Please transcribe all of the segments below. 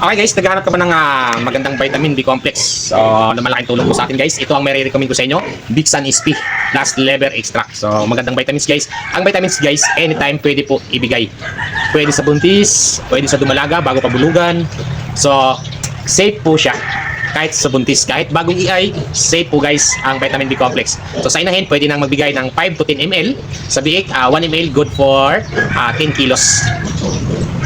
Okay guys, naghahanap ka ba ng magandang vitamin B complex? So, na malaking tulong po sa atin guys. Ito ang may recommend ko sa inyo, Bixan SP plus liver extract. So, magandang vitamins guys. Ang vitamins guys, anytime pwede po ibigay. Pwede sa buntis, pwede sa dumalaga, bago pabulugan. So, safe po siya. Kahit sa buntis, kahit bagong EI, safe po guys ang vitamin B complex. So sa inahin, pwede nang magbigay ng 5 to 10 ml. Sa biik, 1 ml good for 10 kilos.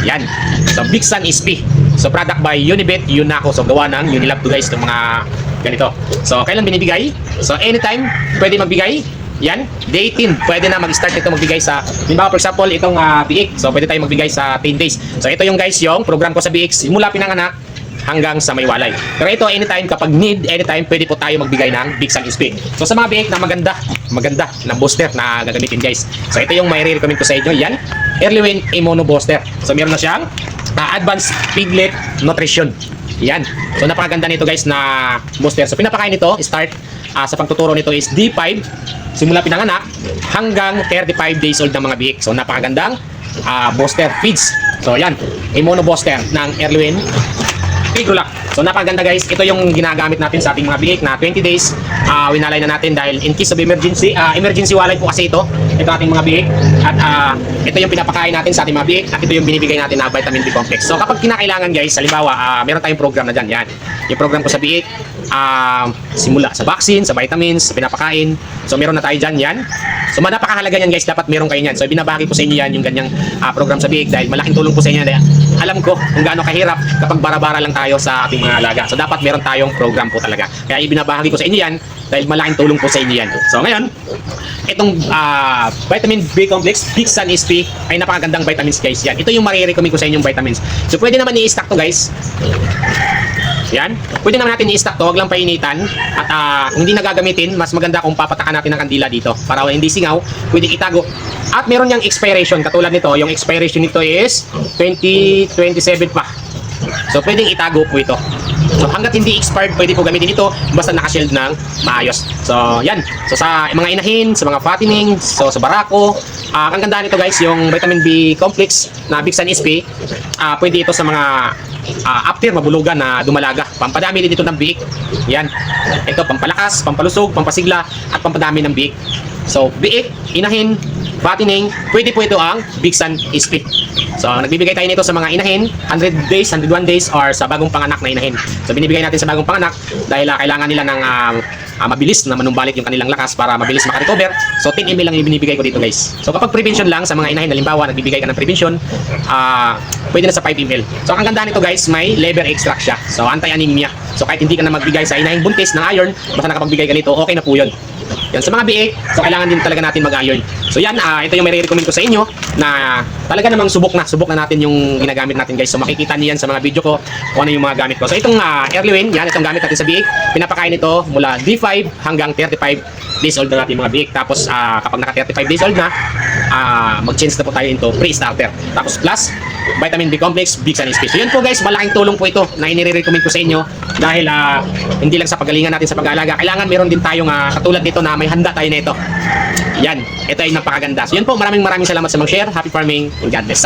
Yan. So Bixan SP. So product by Unibet, Unaco. So gawa ng Unilab to guys itong mga ganito. So kailan binibigay? So anytime, pwede magbigay. Yan, day 18, pwede na mag-start ito magbigay sa, limbawa for example, itong biik. So pwede tayo magbigay sa 10 days. So ito yung guys, yung program ko sa biik, simula pinanganak hanggang sa may walay. Pero ito, anytime, kapag need, anytime, pwede po tayo magbigay ng Bixan SP. So sa mga biik na maganda na booster na gagamitin guys. So ito yung may recommend ko sa inyo, yan, Early Win Immuno Booster. So meron na siyang Advanced Piglet Nutrition. Yan. So napakaganda nito guys na booster. So pinapakain nito, start sa pagtuturo nito is D5, simula pinanganak hanggang 35 days old ng mga biik. So napakagandang booster feeds. So yan, Immuno Booster ng Early Win Piglet. So napakaganda guys, ito yung ginagamit natin sa ating mga biik na 20 days winalay na natin dahil in case of emergency, emergency walay po kasi ito ating mga biik at ito yung pinapakain natin sa ating mga biik at ito yung binibigay natin na vitamin B complex. So kapag kinakailangan guys, halimbawa meron tayong program na dyan, yan, yung program ko sa biik simula sa vaccine, sa vitamins, sa pinapakain, so meron na tayo dyan, yan. So napakahalaga yan guys, dapat meron kayo yan. So binabahagi ko sa inyo yan yung ganyang program sa biik dahil malaking tulong po sa inyo dahil alam ko kung gaano kahirap kapag bara-bara lang tayo sa ating mga alaga. So dapat meron tayong program po talaga. Kaya ibinabahagi ko sa inyo yan dahil malaking tulong po sa inyo yan. So ngayon, itong vitamin B complex, Bixan SP ay napakagandang vitamins guys yan. Ito yung marirecommend ko sa inyong vitamins. So pwede naman i-stack to guys. Yan. Pwede naman natin i-stack to, wag lang painitan. At kung hindi nagagamitin, mas maganda kung papatakan natin ng kandila dito para hindi singaw, pwede itago. At meron niyang expiration, katulad nito, yung expiration nito is 2027 pa. So pwedeng itago po ito. So hanggat hindi expired, pwede po gamitin ito basta naka-shield ng maayos. So yan. So sa mga inahin, sa mga fattening, so sa barako, ang ganda nito guys, yung vitamin B complex na Bixan SP, pwede ito sa mga after mabulugan na dumalaga. Pampadami din ito ng biik. Yan. Ito pampalakas, pampalusog, pampasigla at pampadami ng biik. So biik, inahin, fattening, pwede po ito ang Bixan SP. So nagbibigay tayo nito sa mga inahin 100 days, 101 days or sa bagong panganak na inahin. So binibigay natin sa bagong panganak dahil kailangan nila ng mabilis na manumbalik yung kanilang lakas para mabilis makarecover. So 10 ml lang yung binibigay ko dito guys. So kapag prevention lang sa mga inahin, halimbawa nagbibigay ka ng prevention, pwede na sa 5 ml. So ang ganda nito guys, may liver extract siya. So anti-anemia. So kahit hindi ka na magbigay sa inahing buntis ng iron, basta nakapagbigay ka nito, okay na po yun. Yan, sa mga biik, so kailangan din talaga natin mag-iron. So yan, ito yung may recommend ko sa inyo na talaga namang subok na natin yung ginagamit natin guys. So makikita niyo yan sa mga video ko kung ano yung mga gamit ko. So itong Early Win, yan, itong gamit natin sa biik. Pinapakain ito mula D5 hanggang 35 days old na natin mga biik. Tapos kapag naka 35 days old na, mag-change na po tayo into pre-starter. Tapos plus, vitamin B complex, Bixan SP. So yun po guys, malaking tulong po ito na inire-recommend ko sa inyo dahil hindi lang sa pagalingan natin sa pag-aalaga, kailangan meron din tayong katulad nito na may handa tayo nito. Yan, ito ay napakaganda. So yun po, maraming salamat sa mag-share. Happy farming and God bless.